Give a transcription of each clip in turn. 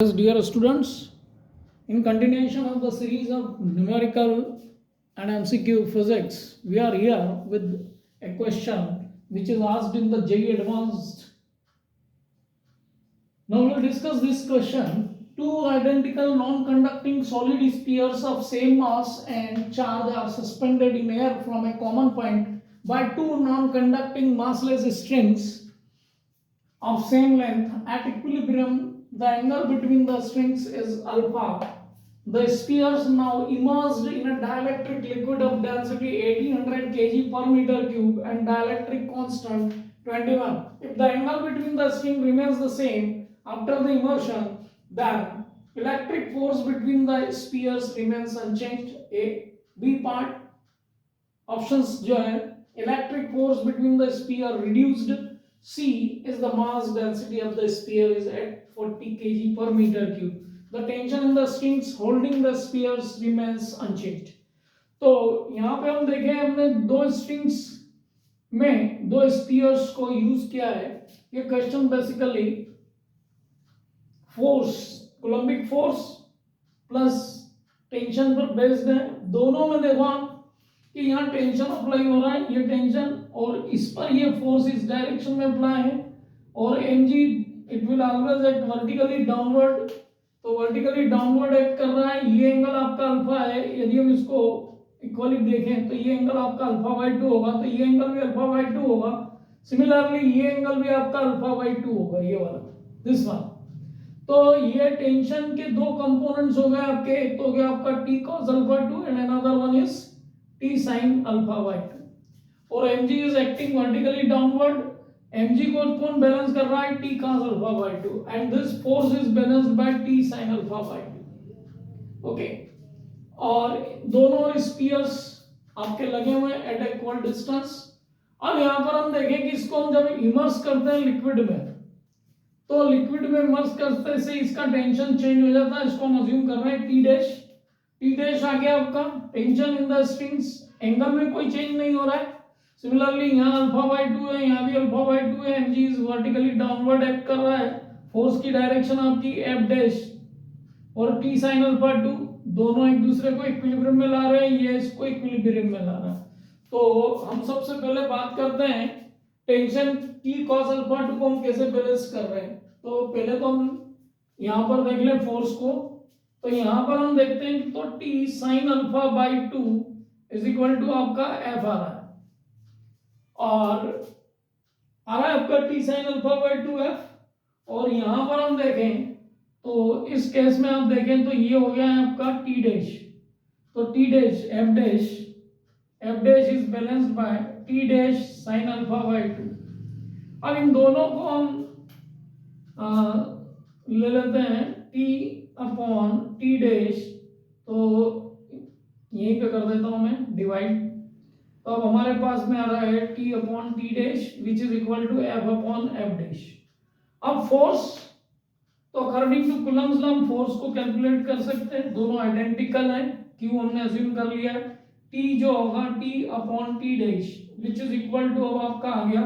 Yes, dear students, in continuation of the series of numerical and MCQ physics, we are here with a question which is asked in the JEE Advanced. Now we will discuss this question. Two identical non-conducting solid spheres of same mass and charge are suspended in air from a common point by two non-conducting massless strings of same length. At equilibrium, the angle between the strings is alpha. The spheres now immersed in a dielectric liquid of density 1800 kg per meter cube and dielectric constant 21. If the angle between the string remains the same after the immersion, then electric force between the spheres remains unchanged. A B part options जो है electric force between the sphere reduced C is the mass density of the sphere is at 40 kg per meter cube. The tension in the strings holding the spheres remains unchanged. तो यहाँ पे हम देखें हमने दो strings में दो spheres को यूज किया है. ये question basically force coulombic force plus tension पर बेस्ड है. दोनों में देखो आप कि यहाँ टेंशन अप्लाई हो रहा है, ये टेंशन और इस पर ये फोर्स इस डायरेक्शन में अप्लाई है और mg it will always act vertically downward. तो वर्टिकली डाउनवर्ड एक्ट कर रहा है. ये एंगल आपका अल्फा है. यदि हम इसको इक्वली देखें तो ये एंगल आपका अल्फा बाई 2 होगा, तो ये एंगल भी अल्फा बाई 2 होगा. सिमिलरली ये एंगल भी आपका अल्फा बाई 2 होगा, ये वाला दिस वन. तो ये टेंशन के दो कंपोनेंट्स हो गए आपके. एक तो हो गया आपका t cos alpha 2 and another one is t sin alpha by 2. और mg is acting vertically downward. mg को कौन बैलेंस कर रहा है? t cos alpha by 2 and this force is balanced by t sin alpha by 2. Okay, और दोनों spheres आपके लगे हुए हैं एट इक्वल डिस्टेंस. अब यहाँ पर हम देखें कि इसको हम जब इमर्स करते हैं लिक्विड में, तो लिक्विड में इमर्स करते से इसका टेंशन चेंज हो जाता है. इसको हम अज्यूम कर रहे हैं टी डैश आ गया आपका. Tension in the strings, angle में कोई चेंज नहीं हो रहा है. सिमिलरली यहाँ अल्फा बाई 2 है, यहाँ भी अल्फा बाई 2 है. mg is vertically downward act कर रहा है. फोर्स की डायरेक्शन आपकी एफ डैश और t sin अल्फा 2 दोनों एक दूसरे को इक्विलिब्रियम में ला रहे हैं. ये इसको इक्विलिब्रियम में ला रहा है. तो हम सबसे पहले बात करते हैं टेंशन t cos अल्फा 2 को हम कैसे बैलेंस कर रहे हैं. तो पहले तो हम यहाँ पर देख लें फोर्स को. तो यहां पर हम देखते हैं कि तो t sin alpha by 2 is equal to आपका f आ रहा है और आ रहा है आपका t sin alpha by 2f. और यहां पर हम देखें तो इस केस में आप देखें तो ये हो गया है आपका t डैश. तो t dash f dash is balanced bye t dash sin alpha by 2. अब इन दोनों को हम ले लेते हैं t अपॉन टी डैश. तो यहीं पे कर देता हूं मैं डिवाइड. तो अब हमारे पास में आ रहा है T upon T dash which is equal to F upon F dash. अब फोर्स, तो अकॉर्डिंग टू कूलम्ब्स लॉ हम फोर्स को कैलकुलेट कर सकते हैं. दोनों आइडेंटिकल हैं. क्यू हमने अज्यूम कर लिया है. टी जो होगा T upon T dash which is equal to अब आपका आ गया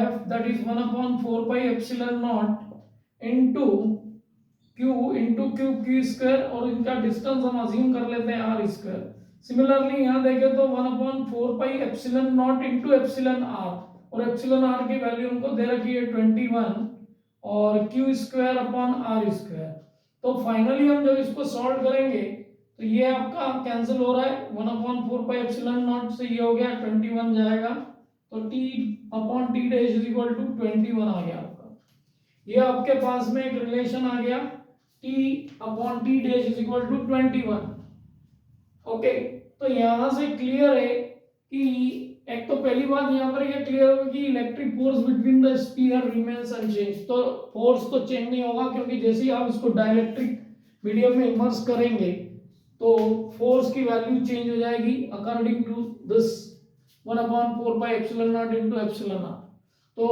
F that is 1 upon 4 pi epsilon naught into q into Q square और इनका डिस्टेंस हम अज्यूम कर लेते हैं r स्क्वायर. सिमिलरली यहाँ देखें तो 1 upon 4 pi epsilon not into epsilon r और एप्सिलॉन r की वैल्यू हमको दे रखी है 21 और q square upon r square. तो फाइनली हम जब इसको सॉल्व करेंगे तो ये आपका कैंसिल हो रहा है. 1 अपॉन 4 पाई एप्सिलॉन नॉट से ये हो गया 21 जाएगा. तो t upon t dash is equal to 21 आ गया आपका. ये आपके पास में एक रिलेशन आ गया t upon t dash is equal to 21. Okay, तो यहां से क्लियर है कि एक तो पहली बात यहां पर ये क्लियर होगी कि electric force between the sphere remains unchanged. तो फोर्स तो चेंज नहीं होगा क्योंकि जैसे ही आप इसको डाइलेक्ट्रिक मीडियम में इमर्स करेंगे तो फोर्स की वैल्यू चेंज हो जाएगी according to this 1 upon 4 pi epsilon naught into epsilon r. तो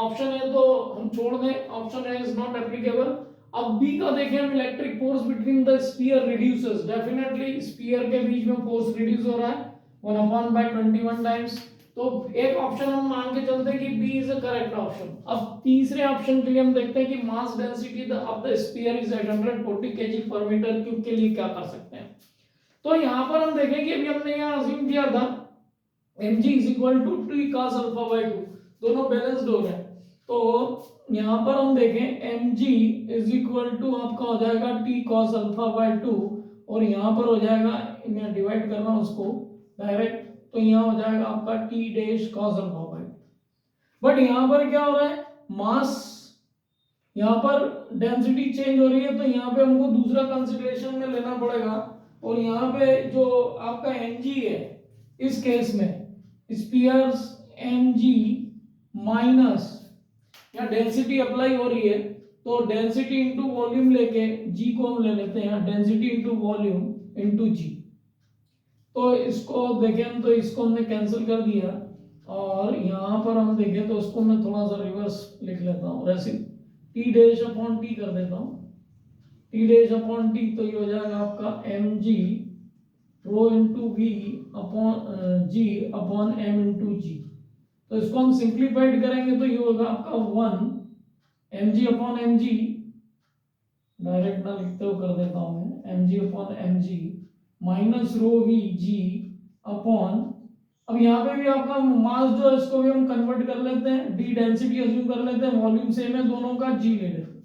ऑप्शन है तो हम छोड़ दें, ऑप्शन है इज नॉट एप्लीकेबल. अब बी का देखें हम electric force between the sphere reduces. Definitely sphere के बीच में फोर्स रिड्यूस हो रहा है 1 अपॉन बाय 21 टाइम्स तो एक ऑप्शन हम मान के चलते हैं कि B is a correct option. अब तीसरे ऑप्शन के लिए हम देखते हैं कि mass density of the sphere is 840 kg पर मीटर क्यूब के लिए क्या कर सकते हैं। तो यहाँ पर हम देखें कि अभी हमने यहाँ अज्यूम किया था mg is equal to T cos alpha by 2, दोनों बैलेंस्ड हो गए। तो यहाँ पर हम देखें mg इज इक्वल टू आपका हो जाएगा टी cos अल्फा बाय 2, और यहाँ पर हो जाएगा, मैं डिवाइड कर रहा हूँ उसको डायरेक्ट, तो यहाँ हो जाएगा आपका T dash cos alpha by 2। But यहाँ पर क्या हो रहा है, मास, यहाँ पर डेंसिटी चेंज हो रही है, तो यहाँ पे हमको दूसरा कंसिडरेशन में लेना पड़ेगा। और यहाँ पे जो आपका mg है, इस केस में स्फीयर्स mg माइनस, यहाँ डेंसिटी अप्लाई हो रही है, तो डेंसिटी इंटू वॉल्यूम लेके g को हम ले लेते हैं, density into volume into g। तो इसको देखें हम, तो इसको हमने कैंसिल कर दिया, और यहाँ पर हम देखें तो इसको मैं थोड़ा सा रिवर्स लिख लेता हूँ, वैसे टी डैश अपॉन टी कर देता हूँ, टी डैश अपॉन टी, तो ये हो जाएगा आपका mg rho into v upon g upon m into g. तो इसको हम सिंप्लीफाइड करेंगे तो ये होगा आपका 1 mg अपॉन mg, डायरेक्ट ना लिखते हो कर देता हूँ मैं, mg upon mg minus rho we ji upon, अब यहाँ पे भी आपका मास जो है इसको भी हम कन्वर्ट कर लेते हैं, डी डेंसिटी अज्यूम कर लेते हैं, वॉल्यूम सेम है दोनों का, जी ले लेते हैं,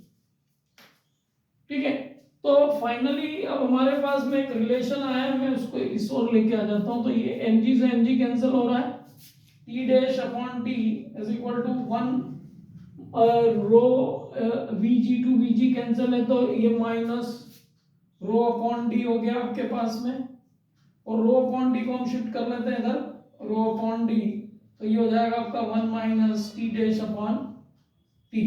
ठीक है। तो फाइनली अब हमारे पास में एक रिलेशन आया है, मैं उसको इस ओर लेके आ जाता हूं। तो ये mg से mg कैंसिल हो रहा है, t dash upon t is equal to 1 rho vg to vg cancel है, तो ये माइनस रो अपॉन d हो गया आपके पास में, और रो अपॉन d को हम शिफ्ट कर लेते हैं इधर, रो अपॉन d, तो ये हो जाएगा आपका 1 minus t dash upon t।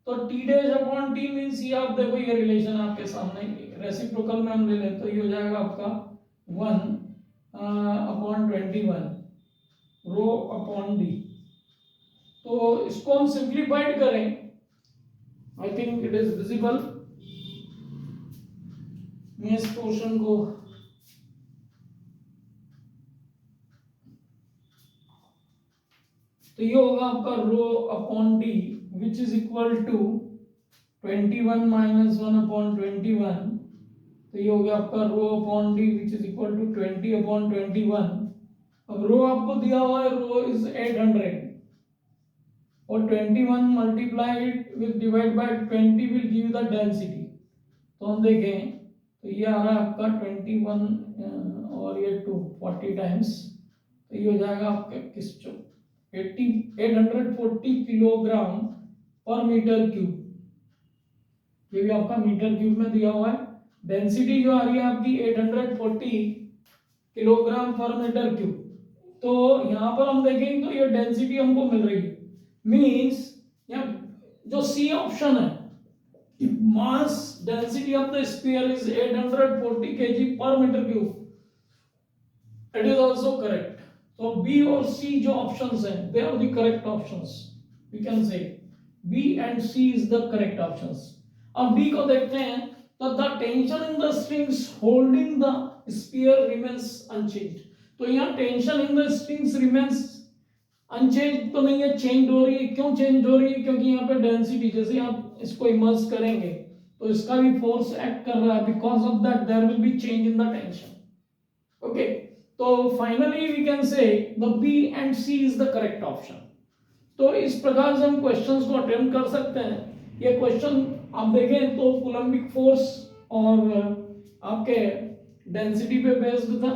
तो T dash upon T means ये आप देखो, ये रिलेशन आपके सामने रेसिप्रोकल में हम ले लें, तो ये हो जाएगा आपका 1 अपॉन 21 रो अपॉन डी। तो इसको हम सिंप्लीफाइड करें, I think it is visible, मैं इस पोर्शन को तो ये होगा आपका rho upon D which is equal to 21 minus 1 upon 21, तो ये हो गया आपका rho upon D which is equal to 20 upon 21। अब रो आपको दिया हुआ है, रो इज 800, और 21 multiplied with divide by 20 will give the density. तो हम देखें तो ये आ रहा है आपका 21 और ये 240 टाइम्स, तो ये हो जाएगा आपका किस 840 किलोग्राम पर मीटर क्यूब, ये भी आपका मीटर क्यूब में दिया हुआ है। डेंसिटी जो आ रही है आपकी 840 किलोग्राम पर मीटर क्यूब। तो यहाँ पर हम देखेंगे तो ये डेंसिटी हमको मिल रही है, मींस यहाँ जो सी ऑप्शन है, mass density of the sphere is 840 kg पर metre cube, it is also correct. तो बी और सी जो ऑप्शंस हैं, they are the correct options, we can say B and C is the correct options। अब D को देखते हैं, तो the tension in the strings holding the sphere remains unchanged। तो यहाँ tension in the strings remains unchanged तो नहीं है, चेंज हो रही है। क्यों चेंज हो रही है? क्योंकि यहाँ पे डेंसिटी, जैसे आप इसको इमर्स करेंगे तो इसका भी फोर्स एक्ट कर रहा है, because of that there will be change in the tension. Okay, तो finally we can say the B and C is the correct option। तो इस प्रकार से हम क्वेश्चंस को अटेम्प्ट कर सकते हैं। ये क्वेश्चन आप देखें तो कूलम्बिक फोर्स और आपके डेंसिटी पे बेस्ड था।